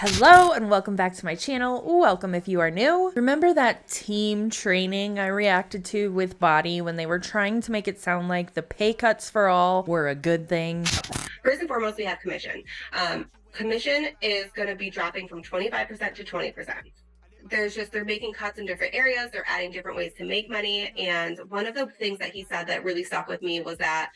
Hello and welcome back to my channel. Welcome if you are new. Remember that team training I reacted to with BODi when they were trying to make it sound like the pay cuts for all were a good thing? First and foremost, we have commission. Commission is going to be dropping from 25% to 20%. They're making cuts in different areas. They're adding different ways to make money. And one of the things that he said that really stuck with me was that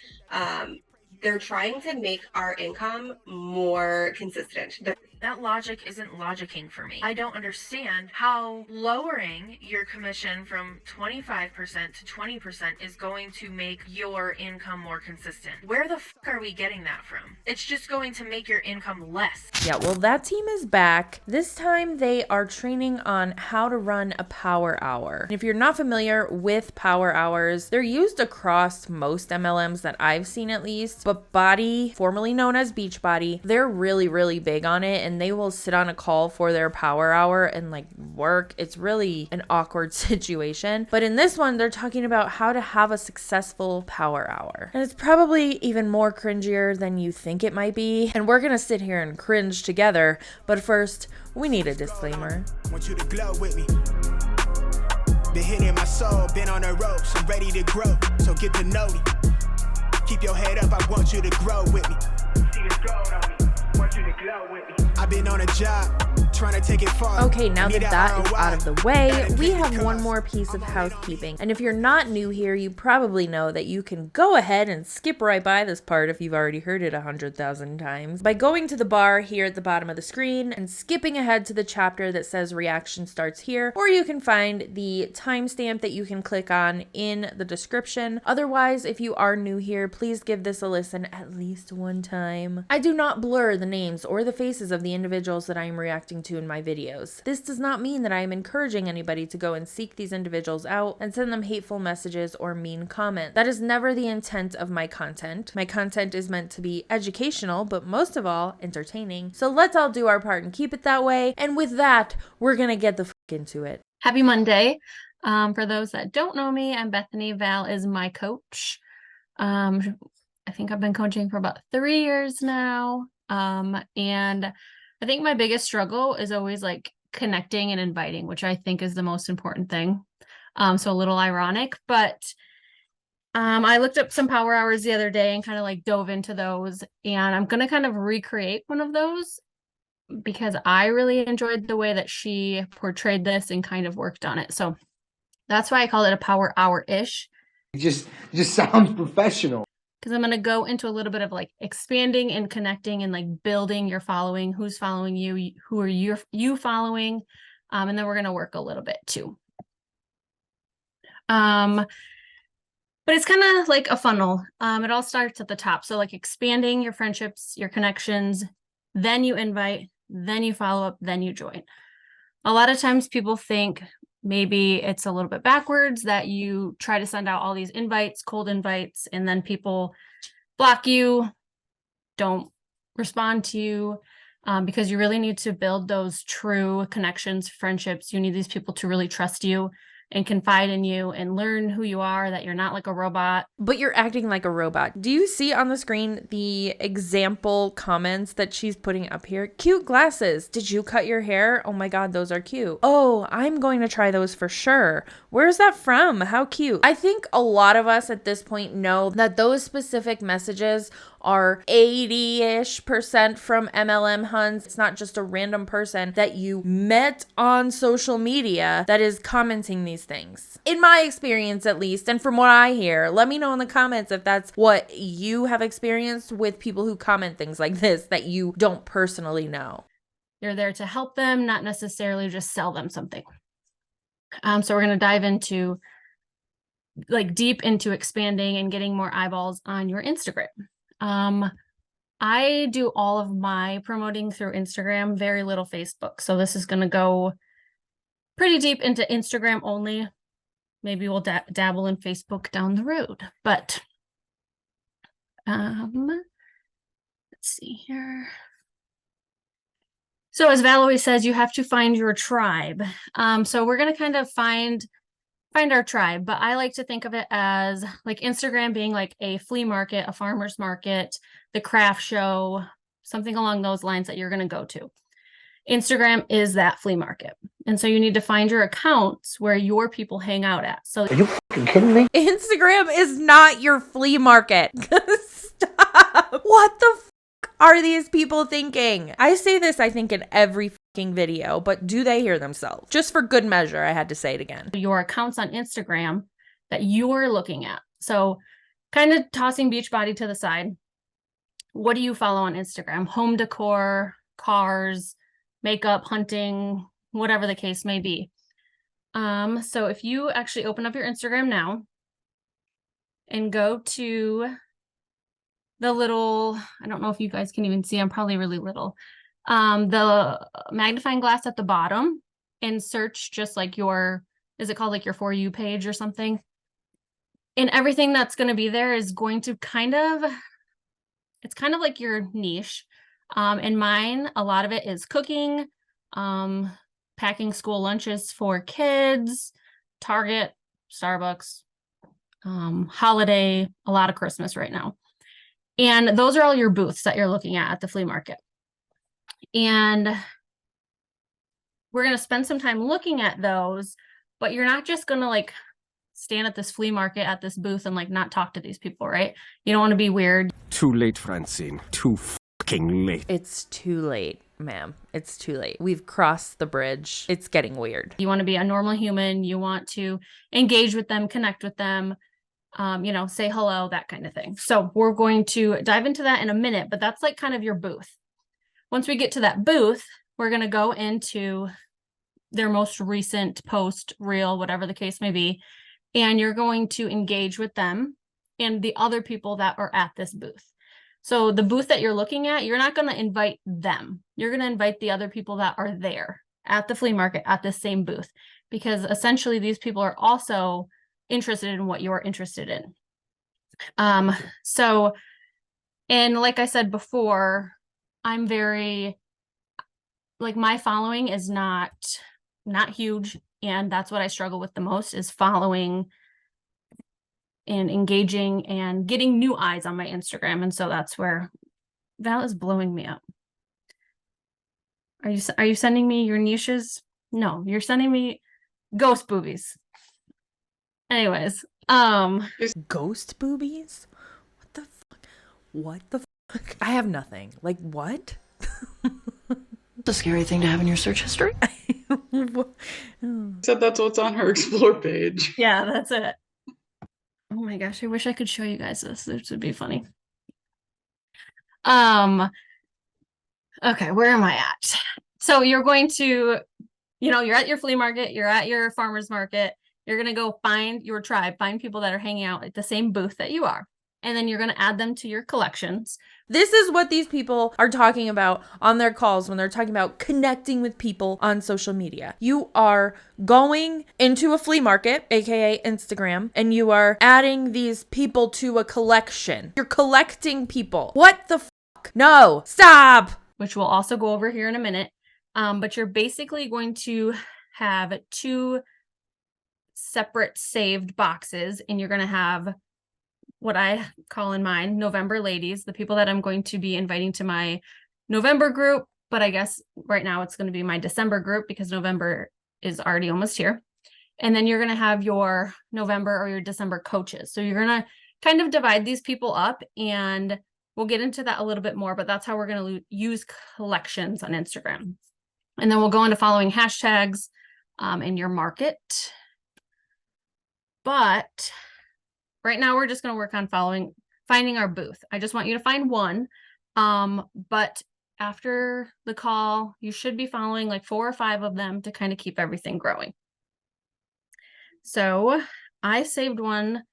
they're trying to make our income more consistent. That logic isn't logicking for me. I don't understand how lowering your commission from 25% to 20% is going to make your income more consistent. Where the fuck are we getting that from? It's just going to make your income less. Yeah, well, that team is back. This time they are training on how to run a power hour. And if you're not familiar with power hours, they're used across most MLMs that I've seen at least, but BODi, formerly known as Beachbody, they're really big on it, and they will sit on a call for their power hour and like work. It's really an awkward situation. But in this one, they're talking about how to have a successful power hour. And it's probably even more cringier than you think it might be. And we're gonna sit here and cringe together. But first, we need a disclaimer. I want you to glow with me. Been hitting my soul, been on the ropes, I'm ready to grow, so get to know me. Keep your head up, I want you to grow with me. See this gold on me, want you to glow with me. I've been on a job, trying to take it far. Okay, now that that is out of the way, we have one more piece of housekeeping. And if you're not new here, you probably know that you can go ahead and skip right by this part if you've already heard it 100,000 times by going to the bar here at the bottom of the screen and skipping ahead to the chapter that says reaction starts here, or you can find the timestamp that you can click on in the description. Otherwise, if you are new here, please give this a listen at least one time. I do not blur the names or the faces of the individuals that I am reacting to in my videos. This does not mean that I am encouraging anybody to go and seek these individuals out and send them hateful messages or mean comments. That is never the intent of my content. My content is meant to be educational, but most of all, entertaining. So let's all do our part and keep it that way. And with that, we're gonna get the fuck into it. Happy Monday. For those that don't know me, I'm Bethany. Val is my coach. I think I've been coaching for about 3 years now. And I think my biggest struggle is always like connecting and inviting, which I think is the most important thing. So a little ironic, but I looked up some power hours the other day and kind of like dove into those, and I'm going to kind of recreate one of those because I really enjoyed the way that she portrayed this and kind of worked on it. So that's why I call it a power hour-ish. It just sounds professional. Because I'm going to go into a little bit of like expanding and connecting and like building your following, who's following you, who are you following, and then we're going to work a little bit too. But it's kind of like a funnel. It all starts at the top. So like expanding your friendships, your connections, then you invite, then you follow up, then you join. A lot of times people think maybe it's a little bit backwards that you try to send out all these invites, cold invites, and then people block you, don't respond to you, because you really need to build those true connections, friendships. You need these people to really trust you and confide in you and learn who you are, that you're not like a robot. But you're acting like a robot. Do you see on the screen the example comments that she's putting up here? Cute glasses. Did you cut your hair? Oh my God, those are cute. Oh, I'm going to try those for sure. Where's that from? How cute. I think a lot of us at this point know that those specific messages are 80-ish% from MLM hunts. It's not just a random person that you met on social media that is commenting these things. In my experience, at least, and from what I hear, let me know in the comments if that's what you have experienced with people who comment things like this that you don't personally know. You're there to help them, not necessarily just sell them something. So we're going to dive into like deep into expanding and getting more eyeballs on your Instagram. I do all of my promoting through Instagram, very little Facebook. So this is going to go pretty deep into Instagram only. Maybe we'll dabble in Facebook down the road, but let's see here. So as Val always says, you have to find your tribe. So we're going to kind of find our tribe, but I like to think of it as like Instagram being like a flea market, a farmer's market, the craft show, something along those lines that you're going to go to. Instagram is that flea market. And so you need to find your accounts where your people hang out at. So Are you fucking kidding me? Instagram is not your flea market. Stop. What the fuck are these people thinking? I say this, I think, in every fucking video, but do they hear themselves? Just for good measure, I had to say it again. your accounts on Instagram that you're looking at. So kind of tossing BODi to the side. What do you follow on Instagram? Home decor, cars, makeup, hunting, whatever the case may be. So if you actually open up your Instagram now and go to the little, I don't know if you guys can even see, I'm probably really little. The magnifying glass at the bottom, and search just like your, is it called like your For You page or something? And everything that's going to be there is going to it's kind of like your niche. And mine, a lot of it is cooking, packing school lunches for kids, Target, Starbucks, holiday, a lot of Christmas right now. And those are all your booths that you're looking at the flea market. And we're going to spend some time looking at those, but you're not just going to like stand at this flea market at this booth and like not talk to these people, right? You don't want to be weird. Too late, Francine. Too fucking late. It's too late, ma'am. It's too late. We've crossed the bridge. It's getting weird. You want to be a normal human. You want to engage with them, connect with them, say hello, that kind of thing. So we're going to dive into that in a minute, but that's like kind of your booth. Once we get to that booth, we're going to go into their most recent post, reel, whatever the case may be. And you're going to engage with them and the other people that are at this booth. So the booth that you're looking at, you're not going to invite them. You're going to invite the other people that are there at the flea market at the same booth, because essentially these people are also interested in what you're interested in. And like I said before, I'm very, like, my following is not huge. And that's what I struggle with the most, is following and engaging and getting new eyes on my Instagram. And so that's where Val is blowing me up. Are you sending me your niches? No, you're sending me ghost boobies. Anyways, Ghost boobies? What the fuck? What the fuck? I have nothing. Like, what? It's a scary thing to have in your search history. Said that's what's on her explore page. yeah, that's it. Oh my gosh, I wish I could show you guys this. This would be funny. Okay, where am I at? So you're going to, you're at your flea market, you're at your farmer's market, you're going to go find your tribe, find people that are hanging out at the same booth that you are. And then you're going to add them to your collections. This is what these people are talking about on their calls when they're talking about connecting with people on social media. You are going into a flea market, aka Instagram, and you are adding these people to a collection. You're collecting people. What the fuck? No, stop. Which we'll also go over here in a minute. But you're basically going to have two separate saved boxes, and you're going to have what I call in mine November ladies, the people that I'm going to be inviting to my November group. But I guess right now it's going to be my December group because November is already almost here. And then you're going to have your November or your December coaches. So you're going to kind of divide these people up, and we'll get into that a little bit more, but that's how we're going to use collections on Instagram. And then we'll go into following hashtags in your market. But right now we're just going to work on finding our booth. I just want you to find one. But after the call, you should be following like 4 or 5 of them to kind of keep everything growing. So I saved one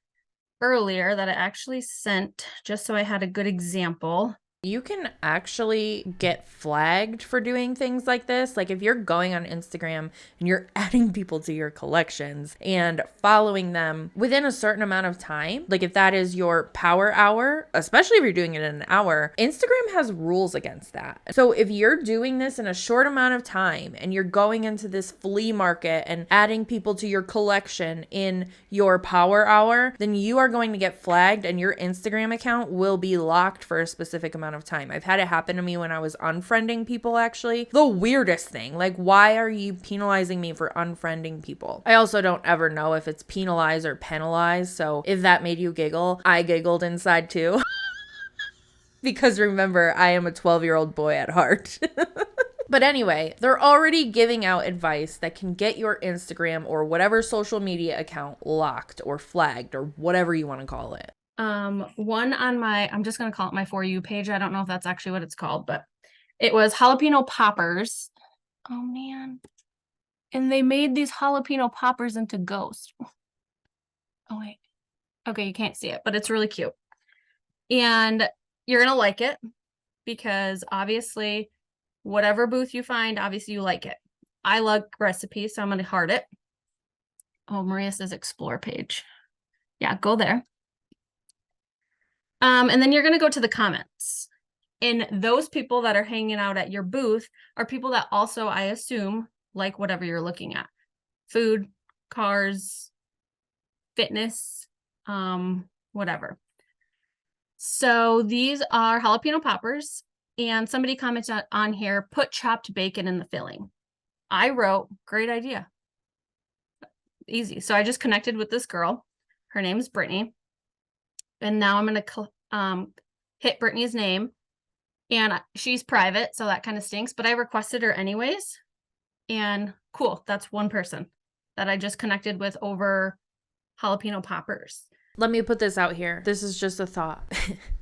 earlier that I actually sent just so I had a good example. You can actually get flagged for doing things like this. Like if you're going on Instagram and you're adding people to your collections and following them within a certain amount of time, like if that is your power hour, especially if you're doing it in an hour, Instagram has rules against that. So if you're doing this in a short amount of time and you're going into this flea market and adding people to your collection in your power hour, then you are going to get flagged and your Instagram account will be locked for a specific amount of time. I've had it happen to me when I was unfriending people, actually. The weirdest thing. Like, why are you penalizing me for unfriending people? I also don't ever know if it's penalize or penalize. So if that made you giggle, I giggled inside too. Because remember, I am a 12-year-old boy at heart. But anyway, they're already giving out advice that can get your Instagram or whatever social media account locked or flagged or whatever you want to call it. One on I'm just going to call it my For You page. I don't know if that's actually what it's called, but it was jalapeno poppers. Oh man. And they made these jalapeno poppers into ghosts. Oh wait. Okay, you can't see it, but it's really cute. And you're going to like it because obviously whatever booth you find, obviously you like it. I love recipes, so I'm going to heart it. Oh, Maria says explore page. Yeah, go there. And then you're going to go to the comments. And those people that are hanging out at your booth are people that also, I assume, like whatever you're looking at. Food, cars, fitness, whatever. So these are jalapeno poppers. And somebody commented on here, put chopped bacon in the filling. I wrote, great idea. Easy. So I just connected with this girl. Her name's Brittany. And now I'm going to hit Brittany's name. And she's private, so that kind of stinks. But I requested her anyways. And cool, that's one person that I just connected with over jalapeno poppers. Let me put this out here. This is just a thought.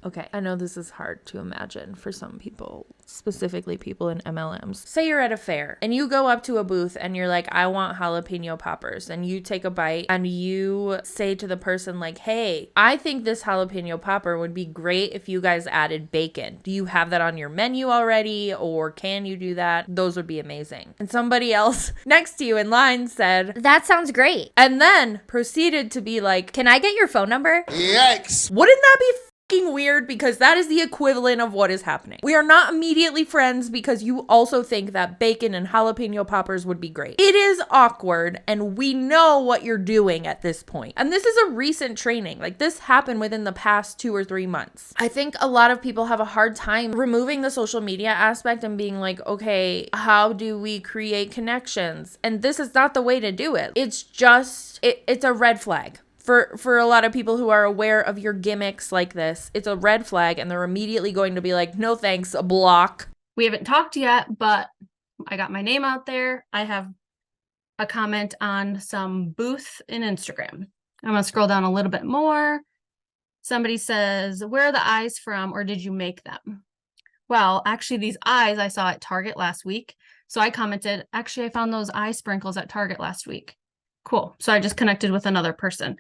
Okay, I know this is hard to imagine for some people, specifically people in MLMs. Say you're at a fair and you go up to a booth and you're like, I want jalapeno poppers. And you take a bite and you say to the person like, hey, I think this jalapeno popper would be great if you guys added bacon. Do you have that on your menu already? Or can you do that? Those would be amazing. And somebody else next to you in line said, that sounds great. And then proceeded to be like, can I get your phone number? Yikes. Wouldn't that be fucking weird? Because that is the equivalent of what is happening. We are not immediately friends because you also think that bacon and jalapeno poppers would be great. It is awkward and we know what you're doing at this point. And this is a recent training. Like this happened within the past 2 or 3 months. I think a lot of people have a hard time removing the social media aspect and being like, okay, how do we create connections? And this is not the way to do it. It's just, it's a red flag. For a lot of people who are aware of your gimmicks like this, it's a red flag and they're immediately going to be like, no thanks, a block. We haven't talked yet, but I got my name out there. I have a comment on some booth in Instagram. I'm going to scroll down a little bit more. Somebody says, where are the eyes from or did you make them? Well, actually these eyes I saw at Target last week. So I commented, actually I found those eye sprinkles at Target last week. Cool. So I just connected with another person.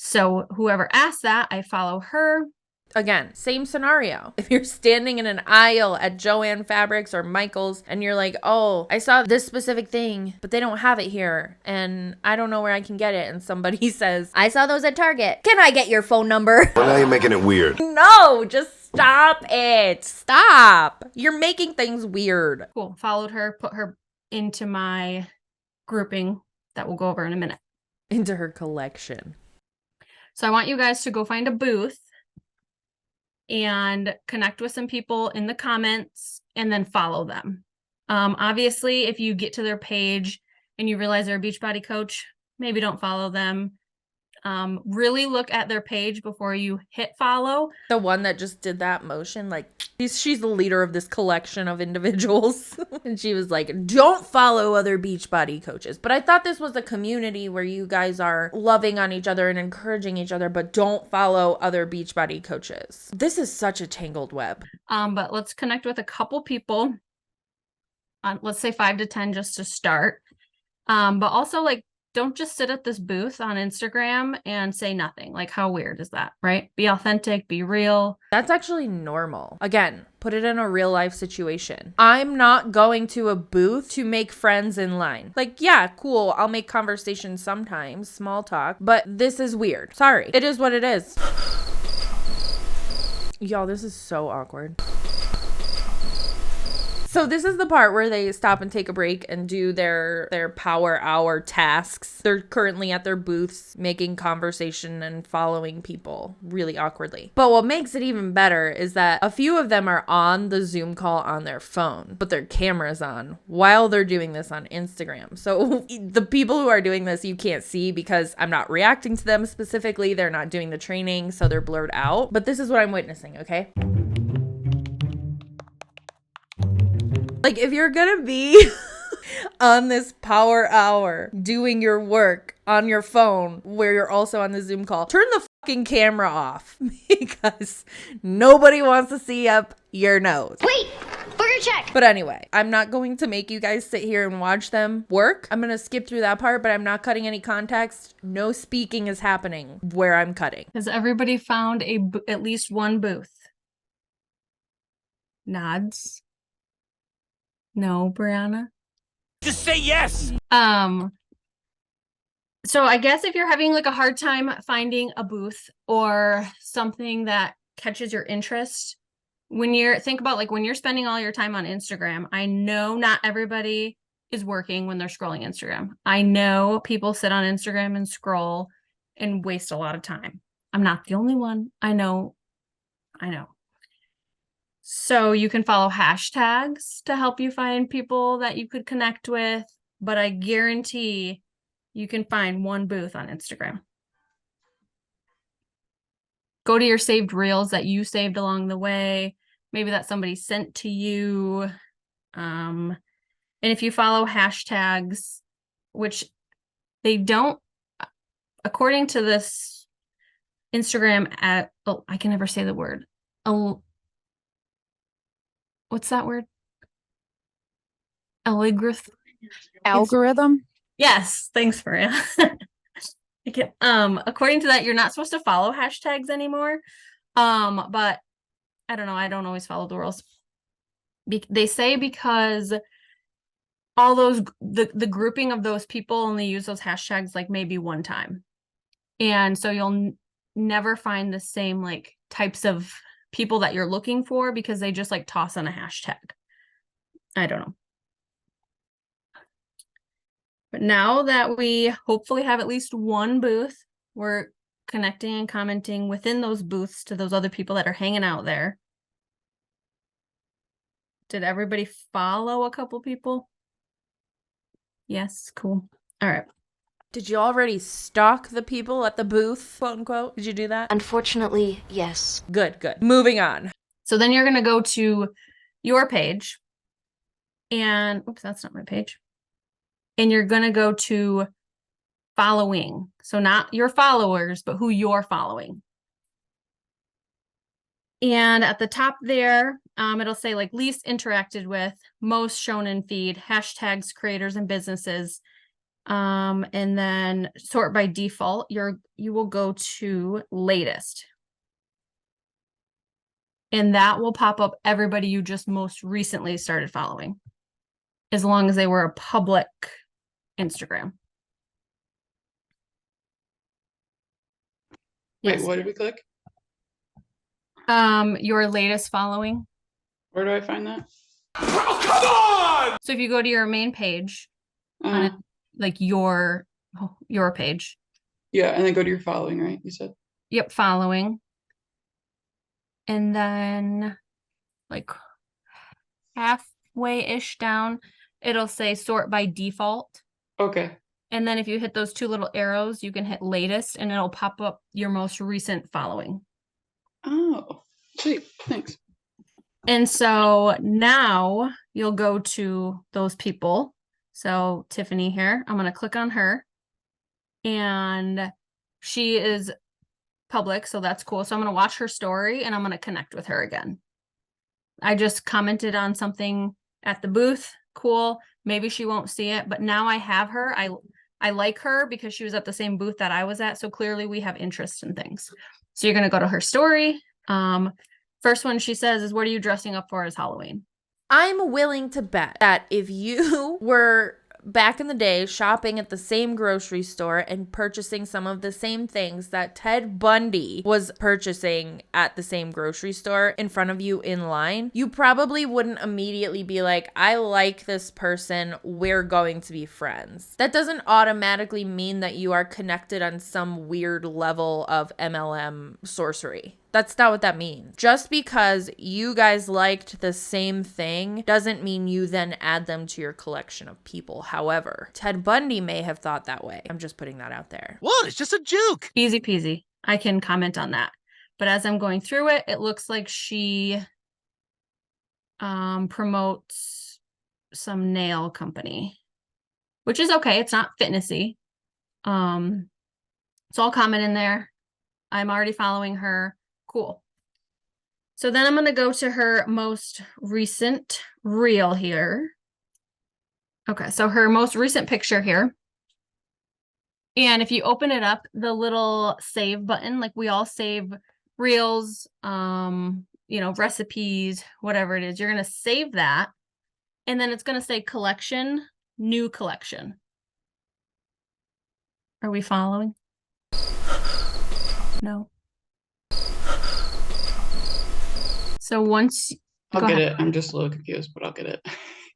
So whoever asked that, I follow her. Again, same scenario. If you're standing in an aisle at Joann Fabrics or Michael's and you're like, oh, I saw this specific thing, but they don't have it here and I don't know where I can get it. And somebody says, I saw those at Target. Can I get your phone number? Well, now you're making it weird. No, just stop it. Stop. You're making things weird. Cool. Followed her, put her into my grouping that we'll go over in a minute. Into her collection. So I want you guys to go find a booth and connect with some people in the comments and then follow them. Obviously, if you get to their page and you realize they're a Beachbody coach, maybe don't follow them. Really look at their page before you hit follow. The one that just did that motion, like she's the leader of this collection of individuals. And she was like, don't follow other Beachbody coaches. But I thought this was a community where you guys are loving on each other and encouraging each other, but don't follow other Beachbody coaches. This is such a tangled web. But let's connect with a couple people. Let's say 5 to 10 just to start. But also like, don't just sit at this booth on Instagram and say nothing. Like, how weird is that, right? Be authentic, be real. That's actually normal. Again, put it in a real life situation. I'm not going to a booth to make friends in line. Like, yeah, cool. I'll make conversation sometimes, small talk, but this is weird. Sorry. It is what it is. Y'all, this is so awkward. So this is the part where they stop and take a break and do their power hour tasks. They're currently at their booths making conversation and following people really awkwardly. But what makes it even better is that a few of them are on the Zoom call on their phone, but their camera's on while they're doing this on Instagram. So the people who are doing this you can't see because I'm not reacting to them specifically. They're not doing the training, so they're blurred out. But this is what I'm witnessing, okay? Like, if you're gonna be on this power hour doing your work on your phone where you're also on the Zoom call, turn the fucking camera off because nobody wants to see up your nose. Wait, burger check. But anyway, I'm not going to make you guys sit here and watch them work. I'm gonna skip through that part, but I'm not cutting any context. No speaking is happening where I'm cutting. Has everybody found at least one booth? Nods. No, Brianna? Just say yes. So I guess if you're having like a hard time finding a booth or something that catches your interest, think about like when you're spending all your time on Instagram, I know not everybody is working when they're scrolling Instagram. I know people sit on Instagram and scroll and waste a lot of time. I'm not the only one. I know. So you can follow hashtags to help you find people that you could connect with, but I guarantee you can find one booth on Instagram. Go to your saved reels that you saved along the way. Maybe that somebody sent to you. And if you follow hashtags, which they don't, according to this Instagram I can never say the word. What's that word? Algorithm? Yes, thanks, Maria. According to that, you're not supposed to follow hashtags anymore. But I don't know. I don't always follow the rules. They say because all those the grouping of those people only use those hashtags like maybe one time, and so you'll never find the same like types of people that you're looking for because they just like toss on a hashtag. I don't know. But now that we hopefully have at least one booth, we're connecting and commenting within those booths to those other people that are hanging out there. Did everybody follow a couple people? Yes, cool. All right. Did you already stalk the people at the booth, quote unquote? Did you do that? Unfortunately, yes. Good. Moving on. So then you're going to go to your page and, oops, that's not my page. And you're going to go to following. So not your followers, but who you're following. And at the top there, it'll say like least interacted with, most shown in feed, hashtags, creators, and businesses. And then sort by default, you will go to latest. And that will pop up everybody you just most recently started following, as long as they were a public Instagram. Wait, Yes. what did we click? Your latest following. Where do I find that? Oh, come on! So if you go to your main page, on it, like your page. Yeah, and then go to your following, right? You said. Yep, following. And then like halfway-ish down, it'll say sort by default. Okay. And then if you hit those two little arrows, you can hit latest and it'll pop up your most recent following. Oh, sweet. Thanks. And so now you'll go to those people. So Tiffany here, I'm going to click on her and she is public. So that's cool. So I'm going to watch her story and I'm going to connect with her again. I just commented on something at the booth. Cool. Maybe she won't see it, but now I have her. I like her because she was at the same booth that I was at. So clearly we have interest in things. So you're going to go to her story. First one she says is, what are you dressing up for as Halloween? I'm willing to bet that if you were back in the day shopping at the same grocery store and purchasing some of the same things that Ted Bundy was purchasing at the same grocery store in front of you in line, you probably wouldn't immediately be like, I like this person, we're going to be friends. That doesn't automatically mean that you are connected on some weird level of MLM sorcery. That's not what that means. Just because you guys liked the same thing doesn't mean you then add them to your collection of people. However, Ted Bundy may have thought that way. I'm just putting that out there. What? It's just a joke. Easy peasy. I can comment on that. But as I'm going through it, it looks like she promotes some nail company, which is okay. It's not fitnessy. It's all comment in there. I'm already following her. Cool. So then I'm going to go to her most recent reel here. Okay, so her most recent picture here. And if you open it up, the little save button, like we all save reels, recipes, whatever it is, you're going to save that. And then it's going to say collection, new collection. Are we following? No. So once I'll get it. I'm just a little confused, but I'll get it.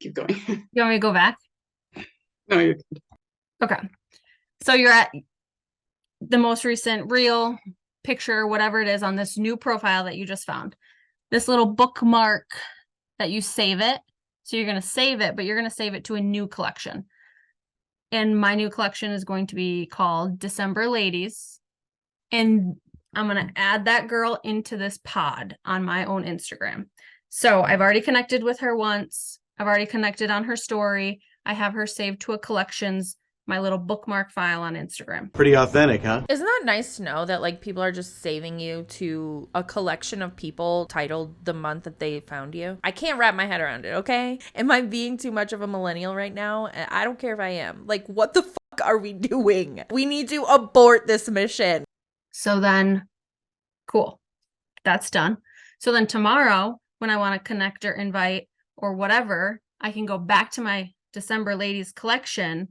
Keep going. You want me to go back? No, you're good. Okay. So you're at the most recent reel, picture, whatever it is on this new profile that you just found. This little bookmark that you save it. So you're going to save it, but you're going to save it to a new collection. And my new collection is going to be called December Ladies. And I'm going to add that girl into this pod on my own Instagram. So I've already connected with her once. I've already connected on her story. I have her saved to a collections, my little bookmark file on Instagram. Pretty authentic, huh? Isn't that nice to know that like people are just saving you to a collection of people titled the month that they found you? I can't wrap my head around it, okay? Am I being too much of a millennial right now? I don't care if I am. Like, what the fuck are we doing? We need to abort this mission. So then, cool. That's done. So then tomorrow, when I want to connect or invite or whatever, I can go back to my December Ladies collection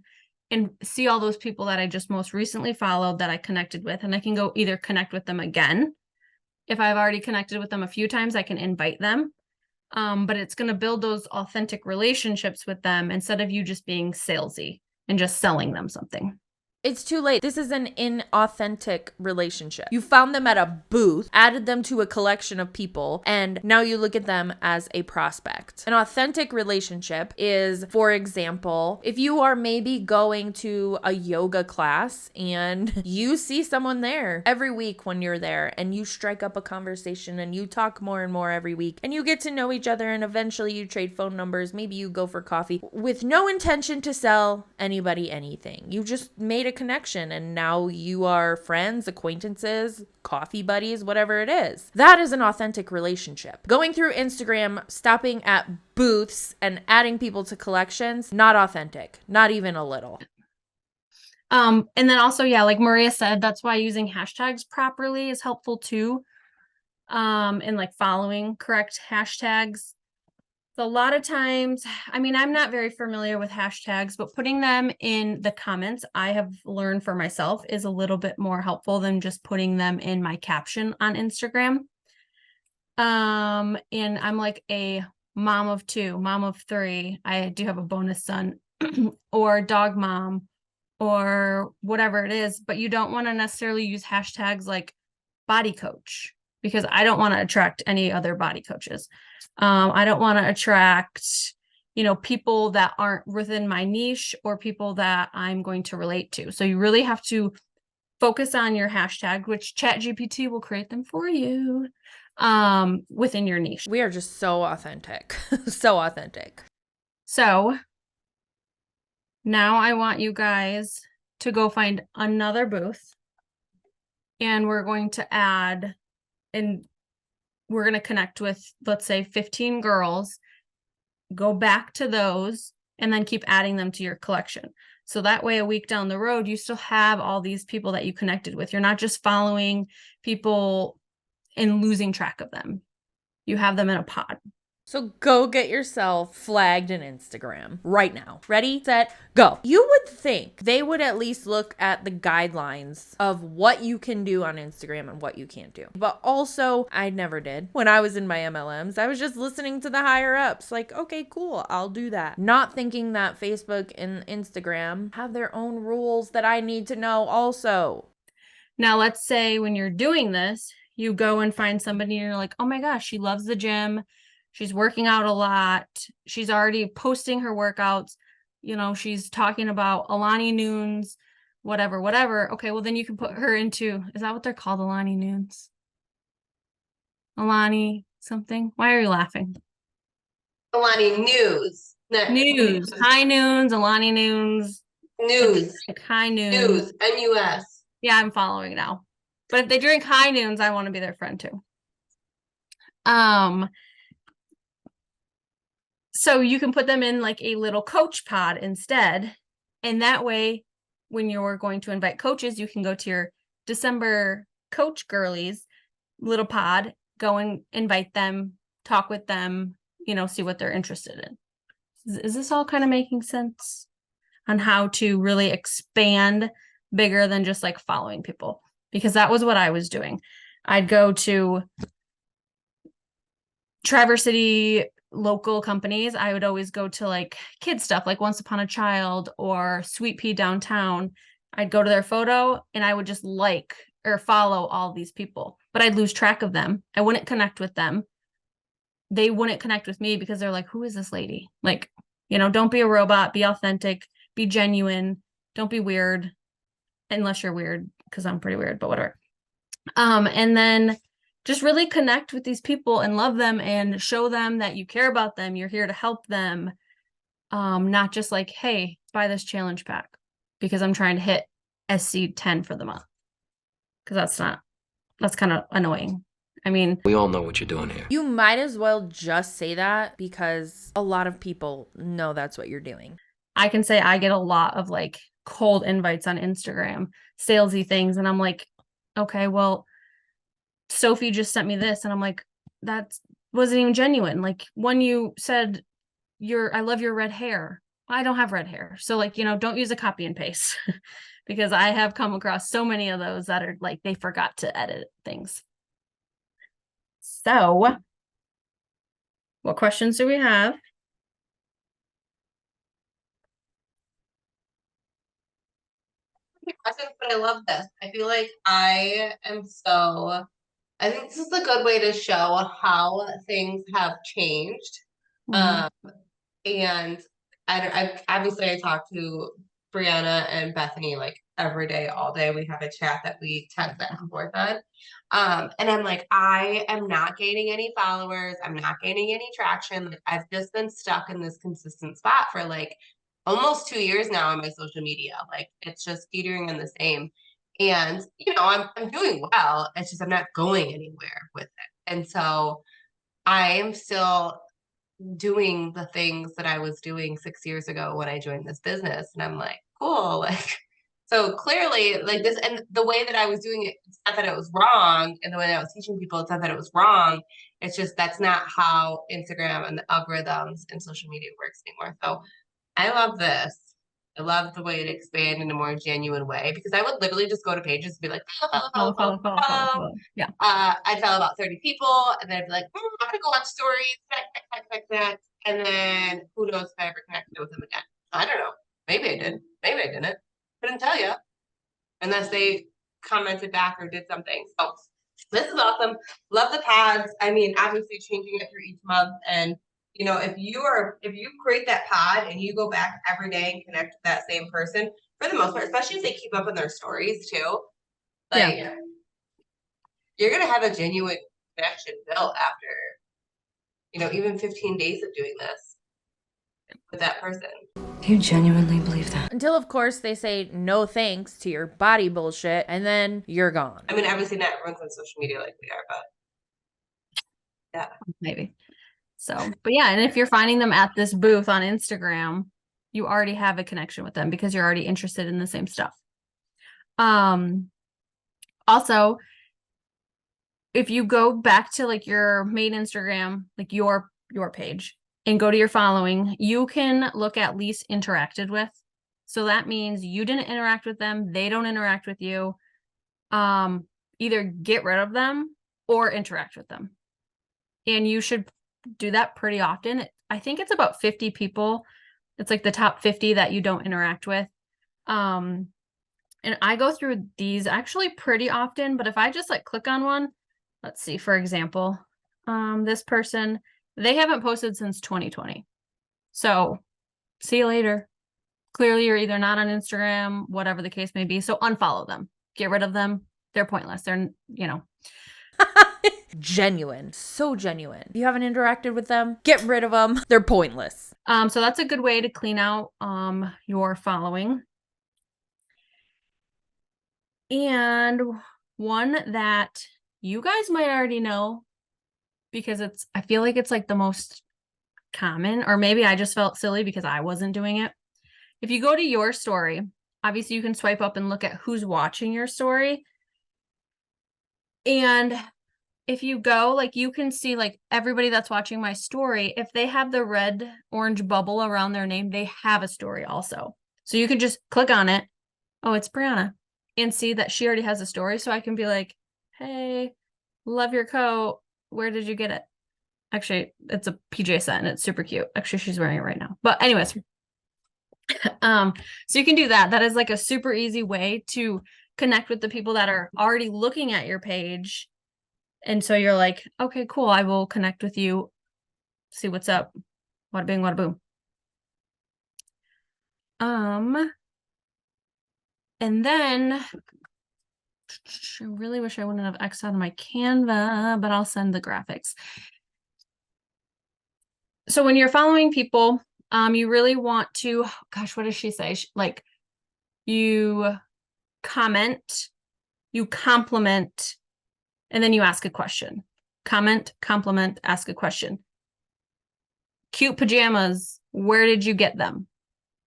and see all those people that I just most recently followed that I connected with. And I can go either connect with them again. If I've already connected with them a few times, I can invite them. But it's going to build those authentic relationships with them instead of you just being salesy and just selling them something. It's too late. This is an inauthentic relationship. You found them at a booth, added them to a collection of people, and now you look at them as a prospect. An authentic relationship is, for example, if you are maybe going to a yoga class and you see someone there every week when you're there and you strike up a conversation and you talk more and more every week and you get to know each other and eventually you trade phone numbers, maybe you go for coffee with no intention to sell anybody anything. You just made a connection and now you are friends, acquaintances, coffee buddies, whatever it is. That is an authentic relationship. Going through Instagram, stopping at booths and adding people to collections, not authentic, not even a little. And then also, yeah, like Maria said, that's why using hashtags properly is helpful too. And like following correct hashtags. So a lot of times, I mean, I'm not very familiar with hashtags, but putting them in the comments, I have learned for myself is a little bit more helpful than just putting them in my caption on Instagram. And I'm like a mom of 2, mom of 3. I do have a bonus son or dog mom or whatever it is, but you don't want to necessarily use hashtags like body coach because I don't want to attract any other body coaches. I don't want to attract, people that aren't within my niche or people that I'm going to relate to. So you really have to focus on your hashtag, which ChatGPT will create them for you, within your niche. We are just so authentic, so authentic. So now I want you guys to go find another booth and we're going to add and we're going to connect with, let's say, 15 girls, go back to those, and then keep adding them to your collection. So that way, a week down the road, you still have all these people that you connected with. You're not just following people and losing track of them. You have them in a pod. So go get yourself flagged in Instagram right now. Ready, set, go. You would think they would at least look at the guidelines of what you can do on Instagram and what you can't do. But also, I never did. When I was in my MLMs, I was just listening to the higher ups. Like, okay, cool, I'll do that. Not thinking that Facebook and Instagram have their own rules that I need to know also. Now, let's say when you're doing this, you go and find somebody and you're like, oh my gosh, she loves the gym. She's working out a lot. She's already posting her workouts. You know, she's talking about Alani Noons, whatever. Okay, well, then you can put her into, is that what they're called? Alani Noons? Alani something? Why are you laughing? Alani News. News. High Noons, Alani Noons. News. Like high Noons. News. NUS. Yeah, I'm following now. But if they drink High Noons, I want to be their friend too. So you can put them in like a little coach pod instead. And that way, when you're going to invite coaches, you can go to your December coach girlies little pod, go and invite them, talk with them, you know, see what they're interested in. Is this all kind of making sense on how to really expand bigger than just like following people? Because that was what I was doing. I'd go to Traverse City local companies. I would always go to like kid stuff like Once Upon a Child or Sweet Pea Downtown. I'd go to their photo and I would just like or follow all these people, but I'd lose track of them. I wouldn't connect with them. They wouldn't connect with me because they're like, who is this lady? Like, you know, don't be a robot, be authentic, be genuine. Don't be weird unless you're weird, because I'm pretty weird, but whatever. And then just really connect with these people and love them and show them that you care about them. You're here to help them. Not just like, hey, buy this challenge pack because I'm trying to hit SC 10 for the month. Because that's kind of annoying. I mean, We all know what you're doing here. You might as well just say that because a lot of people know that's what you're doing. I can say I get a lot of like cold invites on Instagram, salesy things. And I'm like, okay, well, Sophie just sent me this. And I'm like, that wasn't even genuine. Like when you said I love your red hair. I don't have red hair. So like, you know, don't use a copy and paste because I have come across so many of those that are like, they forgot to edit things. So what questions do we have? But I love this. I feel like I think this is a good way to show how things have changed. And I talk to Brianna and Bethany like every day, all day. We have a chat that we text back and forth on. And I'm like, I am not gaining any followers. I'm not gaining any traction. Like, I've just been stuck in this consistent spot for like almost 2 years now on my social media. Like it's just teetering in the same. And you know, I'm doing well. It's just I'm not going anywhere with it. And so I am still doing the things that I was doing 6 years ago when I joined this business. And I'm like, cool. Like, so clearly like this, and the way that I was doing it, it's not that it was wrong. And the way that I was teaching people, it's not that it was wrong. It's just, that's not how Instagram and the algorithms and social media works anymore. So I love this. I love the way it expanded in a more genuine way because I would literally just go to pages and be like, follow. Yeah. I'd follow about 30 people and then I'd be like, I'm gonna go on stories, connect. And then who knows if I ever connected with them again. I don't know. Maybe I did. Maybe I didn't. Couldn't tell you. Unless they commented back or did something. So this is awesome. Love the pods. I mean, obviously changing it through each month. And you know, if you create that pod and you go back every day and connect with that same person, for the most part, especially if they keep up on their stories too, like you're gonna have a genuine connection built after, you know, even 15 days of doing this with that person. You genuinely believe that? Until, of course, they say no thanks to your body bullshit, and then you're gone. I mean, obviously not everyone's on social media like we are, but yeah. Maybe. So, but yeah, and if you're finding them at this booth on Instagram, you already have a connection with them because you're already interested in the same stuff. Also, if you go back to like your main Instagram, like your your page and go to your following, you can look at least interacted with. So that means you didn't interact with them, they don't interact with you. Either get rid of them or interact with them. And you should do that pretty often. I think it's about 50 people. It's like the top 50 that you don't interact with. And I go through these actually pretty often, but if I just like click on one, let's see, for example, this person, they haven't posted since 2020. So see you later. Clearly you're either not on Instagram, whatever the case may be. So unfollow them, get rid of them. They're pointless. They're, you know. Genuine. So genuine. You haven't interacted with them, get rid of them. They're pointless. So that's a good way to clean out your following. And one that you guys might already know because I feel like it's like the most common, or maybe I just felt silly because I wasn't doing it. If you go to your story, obviously you can swipe up and look at who's watching your story. And if you go, like, you can see like everybody that's watching my story, if they have the red orange bubble around their name, they have a story also. So you can just click on it. Oh, it's Brianna, and see that she already has a story. So I can be like, hey, love your coat. Where did you get it? Actually, it's a PJ set and it's super cute. Actually, she's wearing it right now. But anyways, so you can do that. That is like a super easy way to connect with the people that are already looking at your page. And so you're like, okay, cool. I will connect with you. See what's up. Wada bing, wada boom. And then I really wish I wouldn't have X'd out of my Canva, but I'll send the graphics. So when you're following people, you really want to, gosh, what does she say? Like, you comment, you compliment, and then you ask a question. Comment, compliment, ask a question. Cute pajamas, where did you get them?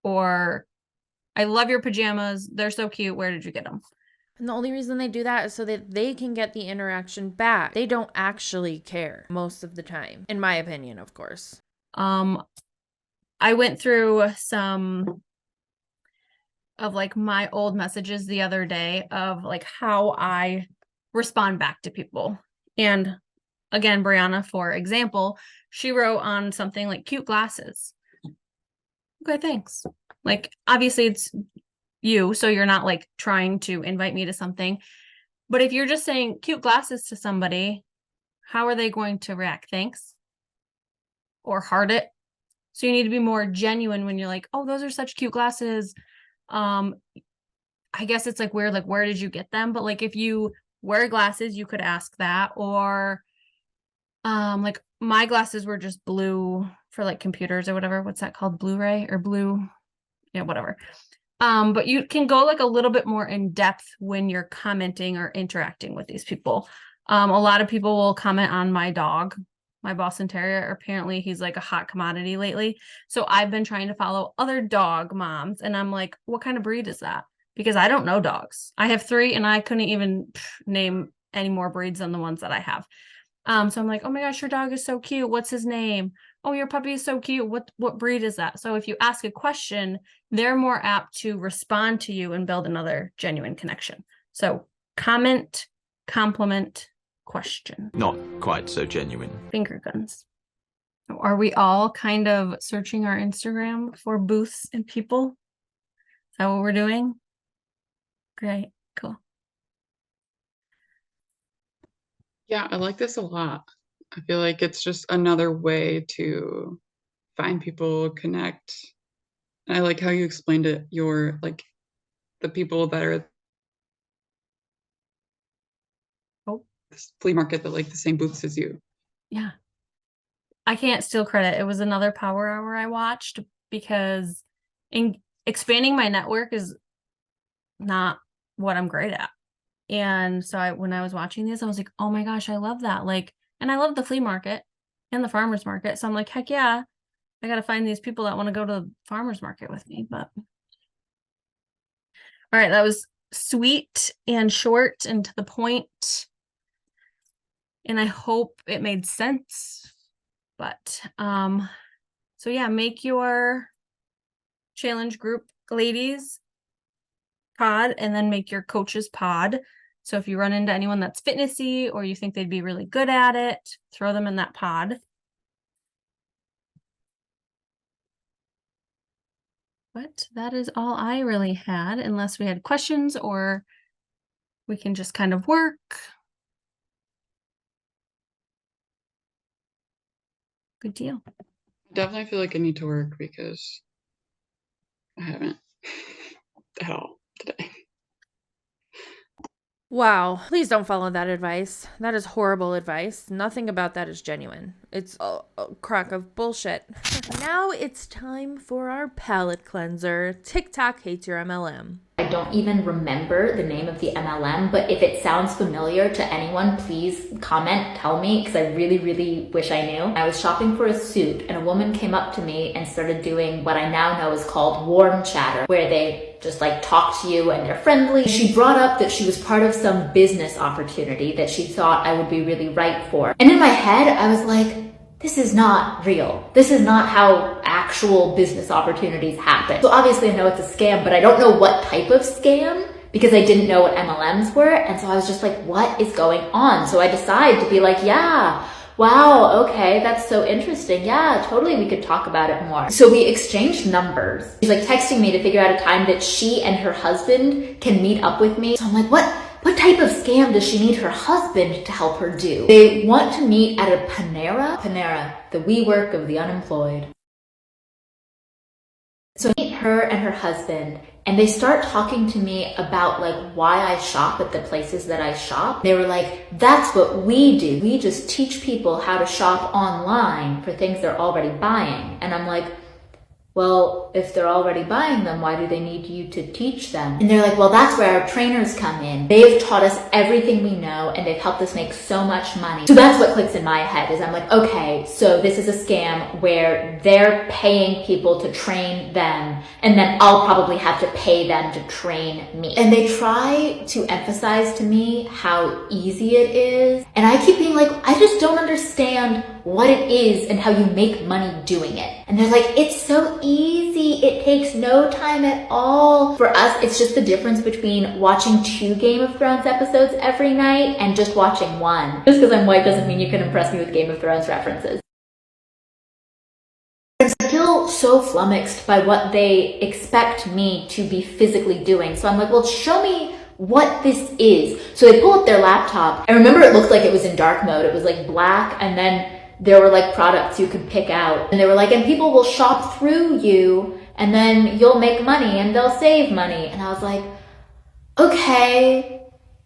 Or, I love your pajamas, they're so cute, where did you get them? And the only reason they do that is so that they can get the interaction back. They don't actually care most of the time, in my opinion, of course. I went through some of like my old messages the other day of like how I respond back to people. And again, Brianna, for example, she wrote on something like cute glasses. Okay, thanks. Like, obviously it's you, so you're not like trying to invite me to something. But if you're just saying cute glasses to somebody, how are they going to react? Thanks. Or heart it. So you need to be more genuine when you're like, oh, those are such cute glasses. I guess it's like weird, like, where did you get them? But like, if you wear glasses, you could ask that. Or like, my glasses were just blue for like computers or whatever. What's that called? Blu-ray or blue? Yeah, whatever. But you can go like a little bit more in depth when you're commenting or interacting with these people. A lot of people will comment on my dog, my Boston Terrier. Apparently he's like a hot commodity lately. So I've been trying to follow other dog moms, and I'm like, what kind of breed is that? Because I don't know dogs. I have 3 and I couldn't even name any more breeds than the ones that I have. So I'm like, oh my gosh, your dog is so cute. What's his name? Oh, your puppy is so cute. What breed is that? So if you ask a question, they're more apt to respond to you and build another genuine connection. So comment, compliment, question. Not quite so genuine. Finger guns. Are we all kind of searching our Instagram for booths and people? Is that what we're doing? Great, cool. Yeah, I like this a lot. I feel like it's just another way to find people, connect. And I like how you explained it, your like the people that are this flea market that like the same booths as you. Yeah. I can't steal credit. It was another power hour I watched because expanding my network is not what I'm great at. And so when I was watching this, I was like, oh my gosh, I love that. Like, and I love the flea market and the farmer's market. So I'm like, heck yeah, I got to find these people that want to go to the farmer's market with me. But all right, that was sweet and short and to the point. And I hope it made sense. But, so yeah, make your challenge group ladies pod and then make your coaches pod. So if you run into anyone that's fitnessy or you think they'd be really good at it, throw them in that pod. But that is all I really had, unless we had questions or we can just kind of work. Good deal. Definitely feel like I need to work because I haven't at all today. Wow. Please don't follow that advice. That is horrible advice. Nothing about that is genuine. It's a crock of bullshit. Now it's time for our palette cleanser. TikTok hates your MLM. I don't even remember the name of the MLM, but if it sounds familiar to anyone, please comment, tell me, because I really, really wish I knew. I was shopping for a suit and a woman came up to me and started doing what I now know is called warm chatter, where they just like talk to you and they're friendly. She brought up that she was part of some business opportunity that she thought I would be really right for. And in my head, I was like, this is not real. This is not how actual business opportunities happen. So obviously I know it's a scam, but I don't know what type of scam because I didn't know what MLMs were. And so I was just like, what is going on? So I decided to be like, yeah, wow, okay, that's so interesting. Yeah, totally, we could talk about it more. So we exchanged numbers. She's like texting me to figure out a time that she and her husband can meet up with me. So I'm like, what type of scam does she need her husband to help her do? They want to meet at a Panera. Panera, the WeWork of the unemployed. So I meet her and her husband, and they start talking to me about like why I shop at the places that I shop. They were like, that's what we do. We just teach people how to shop online for things they're already buying. And I'm like, well, if they're already buying them, why do they need you to teach them? And they're like, well, that's where our trainers come in. They've taught us everything we know and they've helped us make so much money. So that's what clicks in my head is I'm like, okay, so this is a scam where they're paying people to train them and then I'll probably have to pay them to train me. And they try to emphasize to me how easy it is. And I keep being like, I just don't understand what it is and how you make money doing it. And they're like, it's so easy. It takes no time at all. For us, it's just the difference between watching 2 Game of Thrones episodes every night and just watching 1. Just because I'm white doesn't mean you can impress me with Game of Thrones references. I'm still so flummoxed by what they expect me to be physically doing. So I'm like, well, show me what this is. So they pull up their laptop. I remember it looked like it was in dark mode. It was like black and then there were like products you could pick out. And they were like, and people will shop through you and then you'll make money and they'll save money. And I was like, okay,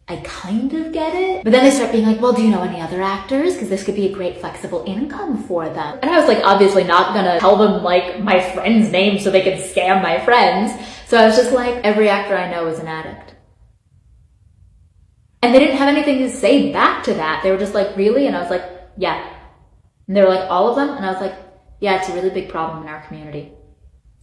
I kind of get it. But then they start being like, well, do you know any other actors? Because this could be a great flexible income for them. And I was like, obviously not gonna tell them like my friend's name so they could scam my friends. So I was just like, every actor I know is an addict. And they didn't have anything to say back to that. They were just like, really? And I was like, yeah. And they were like, all of them? And I was like, yeah, it's a really big problem in our community.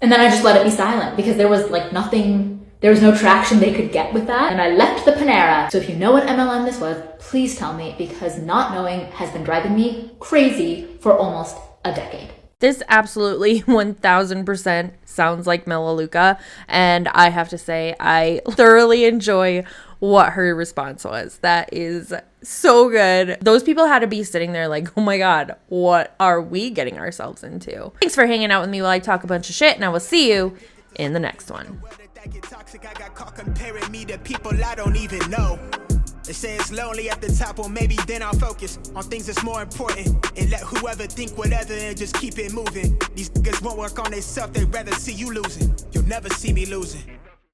And then I just let it be silent because there was like nothing, there was no traction they could get with that. And I left the Panera. So if you know what MLM this was, please tell me because not knowing has been driving me crazy for almost a decade. This absolutely 1000% sounds like Melaleuca. And I have to say, I thoroughly enjoy what her response was. That is so good. Those people had to be sitting there like, oh my God, what are we getting ourselves into? Thanks for hanging out with me while I talk a bunch of shit, and I will see you in the next one. I got caught comparing me to people I don't even know. They say it's lonely at the top, well maybe then I'll focus on things that's more important and let whoever think whatever and just keep it moving. These niggas won't work on themselves, they'd rather see you losing. You'll never see me losing.